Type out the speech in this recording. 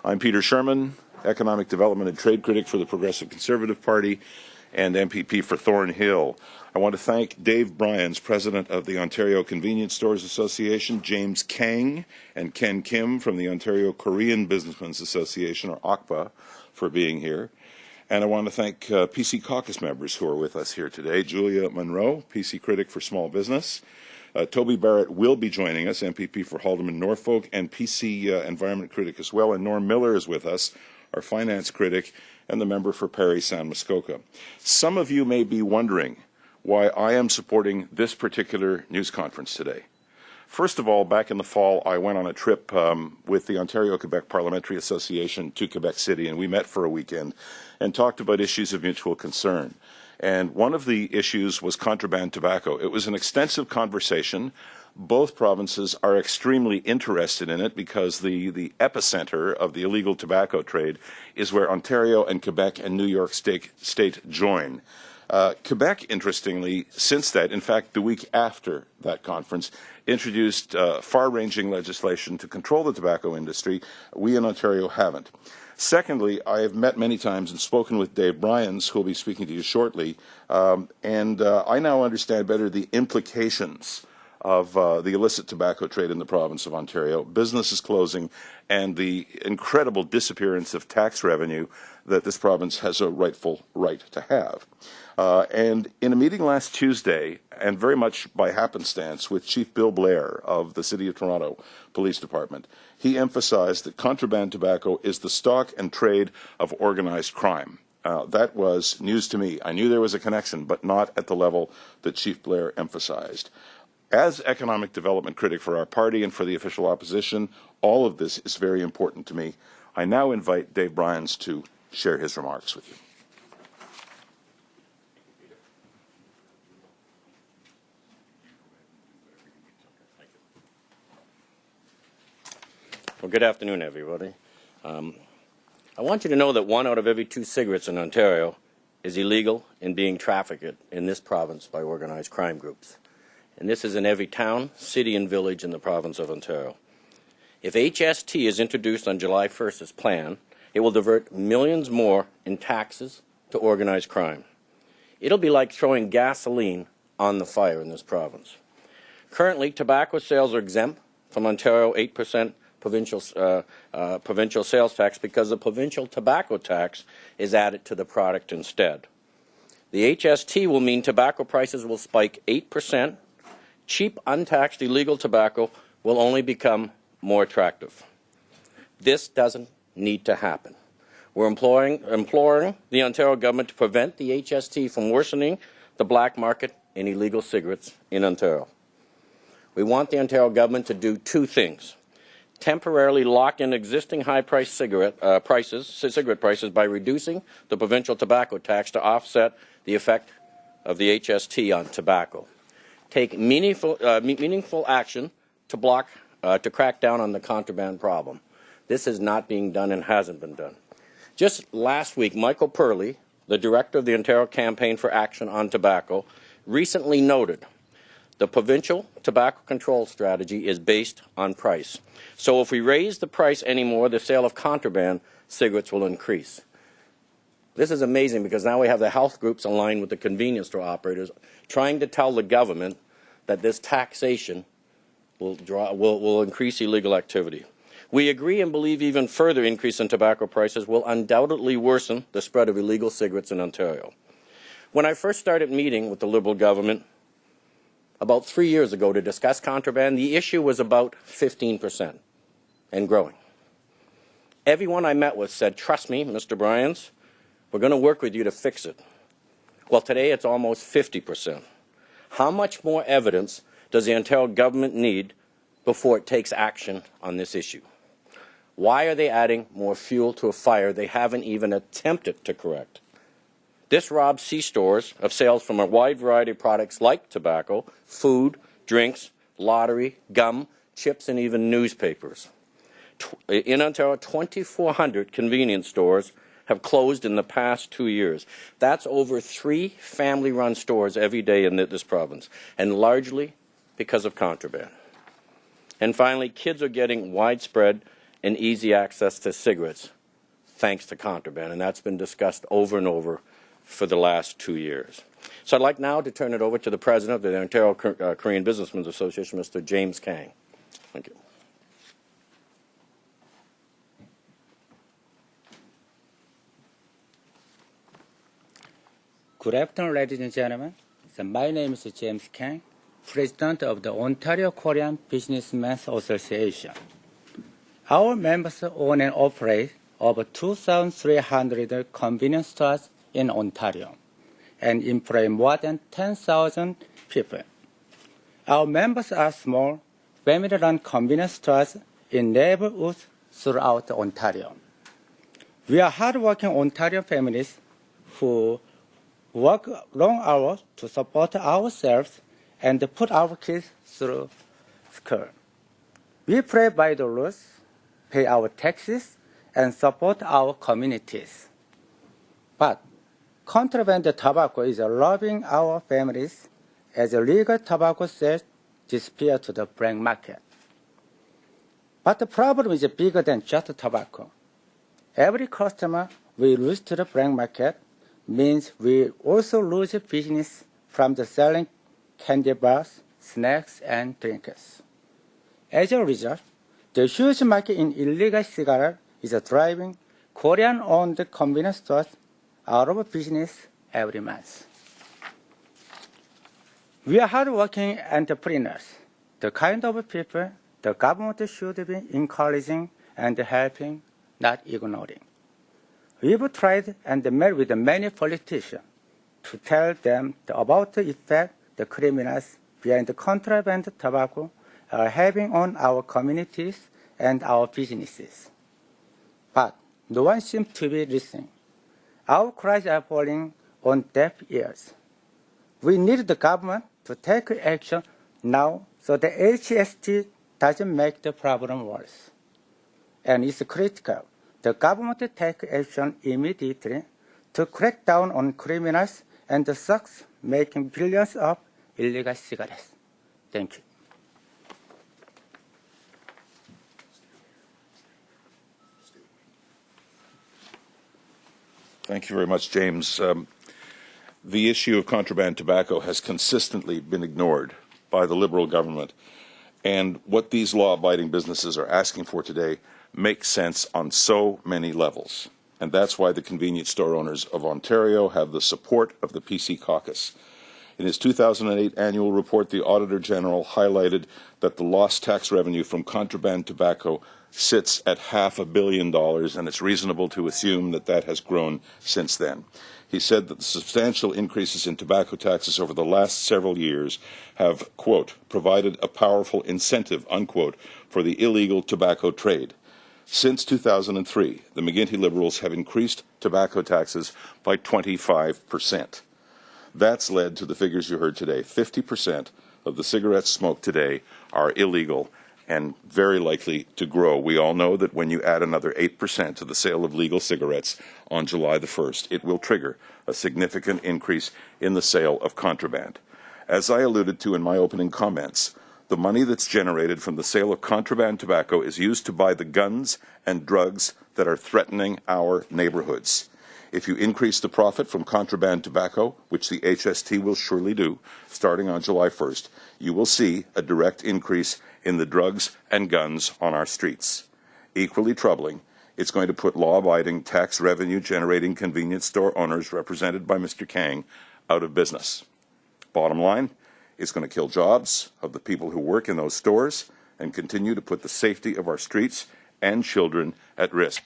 I'm Peter Sherman, Economic Development and Trade Critic for the Progressive Conservative Party and MPP for Thornhill. I want to thank Dave Bryans, President of the Ontario Convenience Stores Association, James Kang and Ken Kim from the Ontario Korean Businessmen's Association, or OCPA, for being here. And I want to thank PC caucus members who are with us here today. Julia Monroe, PC Critic for Small Business. Toby Barrett will be joining us, MPP for Haldeman Norfolk, and PC Environment Critic as well. And Norm Miller is with us, our Finance Critic, and the member for Parry San Muskoka. Some of you may be wondering why I am supporting this particular news conference today. First of all, back in the fall, I went on a trip with the Ontario-Quebec Parliamentary Association to Quebec City, and we met for a weekend and talked about issues of mutual concern. And one of the issues was contraband tobacco. It was an extensive conversation. Both provinces are extremely interested in it because the epicenter of the illegal tobacco trade is where Ontario and Quebec and New York State join. Quebec, interestingly, since that, in fact, the week after that conference, introduced far-ranging legislation to control the tobacco industry. We in Ontario haven't. Secondly, I have met many times and spoken with Dave Bryans, who will be speaking to you shortly, and I now understand better the implications of the illicit tobacco trade in the province of Ontario, businesses closing, and the incredible disappearance of tax revenue that this province has a rightful right to have. And in a meeting last Tuesday, and very much by happenstance with Chief Bill Blair of the City of Toronto Police Department, he emphasized that contraband tobacco is the stock and trade of organized crime. That was news to me. I knew there was a connection, but not at the level that Chief Blair emphasized. As economic development critic for our party and for the official opposition, all of this is very important to me. I now invite Dave Bryans to share his remarks with you. Well, good afternoon, everybody. I want you to know that 1 out of every 2 cigarettes in Ontario is illegal and being trafficked in this province by organized crime groups. And this is in every town, city, and village in the province of Ontario. If HST is introduced on July 1st as planned, it will divert millions more in taxes to organized crime. It'll be like throwing gasoline on the fire in this province. Currently, tobacco sales are exempt from Ontario 8% provincial sales tax because the provincial tobacco tax is added to the product instead. The HST will mean tobacco prices will spike 8%. Cheap, untaxed, illegal tobacco will only become more attractive. This doesn't need to happen. We're imploring the Ontario government to prevent the HST from worsening the black market in illegal cigarettes in Ontario. We want the Ontario government to do 2 things. Temporarily lock in existing high-priced cigarette prices by reducing the provincial tobacco tax to offset the effect of the HST on tobacco. Take meaningful action to crack down on the contraband problem. This is not being done and hasn't been done. Just last week, Michael Purley, the director of the Ontario Campaign for Action on Tobacco, recently noted the provincial tobacco control strategy is based on price. So if we raise the price anymore, the sale of contraband cigarettes will increase. This is amazing because now we have the health groups aligned with the convenience store operators trying to tell the government that this taxation will increase illegal activity. We agree and believe even further increase in tobacco prices will undoubtedly worsen the spread of illegal cigarettes in Ontario. When I first started meeting with the Liberal government about 3 years ago to discuss contraband, the issue was about 15% and growing. Everyone I met with said, "Trust me, Mr. Bryans, we're going to work with you to fix it." Well, today it's almost 50%. How much more evidence does the Ontario government need before it takes action on this issue? Why are they adding more fuel to a fire they haven't even attempted to correct? This robs C-stores of sales from a wide variety of products like tobacco, food, drinks, lottery, gum, chips, and even newspapers. In Ontario, 2,400 convenience stores have closed in the past 2 years. That's over 3 family-run stores every day in this province, and largely because of contraband. And finally, kids are getting widespread and easy access to cigarettes thanks to contraband, and that's been discussed over and over for the last 2 years. So I'd like now to turn it over to the president of the Ontario Korean Businessmen's Association, Mr. James Kang. Thank you. Good afternoon, ladies and gentlemen. My name is James Kang, President of the Ontario Korean Businessmen's Association. Our members own and operate over 2,300 convenience stores in Ontario and employ more than 10,000 people. Our members are small, family-run convenience stores in neighborhoods throughout Ontario. We are hardworking Ontario families who work long hours to support ourselves and put our kids through school. We play by the rules, pay our taxes, and support our communities. But contraband tobacco is robbing our families as legal tobacco sales disappear to the black market. But the problem is bigger than just tobacco. Every customer we lose to the black market means we also lose business from the selling candy bars, snacks, and drinks. As a result, the huge market in illegal cigarettes is driving Korean-owned convenience stores out of business every month. We are hardworking entrepreneurs, the kind of people the government should be encouraging and helping, not ignoring. We've tried and met with many politicians to tell them about the effect the criminals behind the contraband tobacco are having on our communities and our businesses. But no one seems to be listening. Our cries are falling on deaf ears. We need the government to take action now so the HST doesn't make the problem worse. And it's critical the government take action immediately to crack down on criminals and the thugs making billions of illegal cigarettes. Thank you. Thank you very much, James. The issue of contraband tobacco has consistently been ignored by the Liberal government, and what these law-abiding businesses are asking for today makes sense on so many levels. And that's why the convenience store owners of Ontario have the support of the PC caucus. In his 2008 annual report, the Auditor General highlighted that the lost tax revenue from contraband tobacco sits at $500 million, and it's reasonable to assume that that has grown since then. He said that the substantial increases in tobacco taxes over the last several years have, quote, provided a powerful incentive, unquote, for the illegal tobacco trade. Since 2003, the McGuinty Liberals have increased tobacco taxes by 25%. That's led to the figures you heard today. 50% of the cigarettes smoked today are illegal and very likely to grow. We all know that when you add another 8% to the sale of legal cigarettes on July the 1st, it will trigger a significant increase in the sale of contraband. As I alluded to in my opening comments, the money that's generated from the sale of contraband tobacco is used to buy the guns and drugs that are threatening our neighborhoods. If you increase the profit from contraband tobacco, which the HST will surely do, starting on July 1st, you will see a direct increase in the drugs and guns on our streets. Equally troubling, it's going to put law-abiding, tax revenue-generating convenience store owners, represented by Mr. Kang, out of business. Bottom line, it's going to kill jobs of the people who work in those stores and continue to put the safety of our streets and children at risk.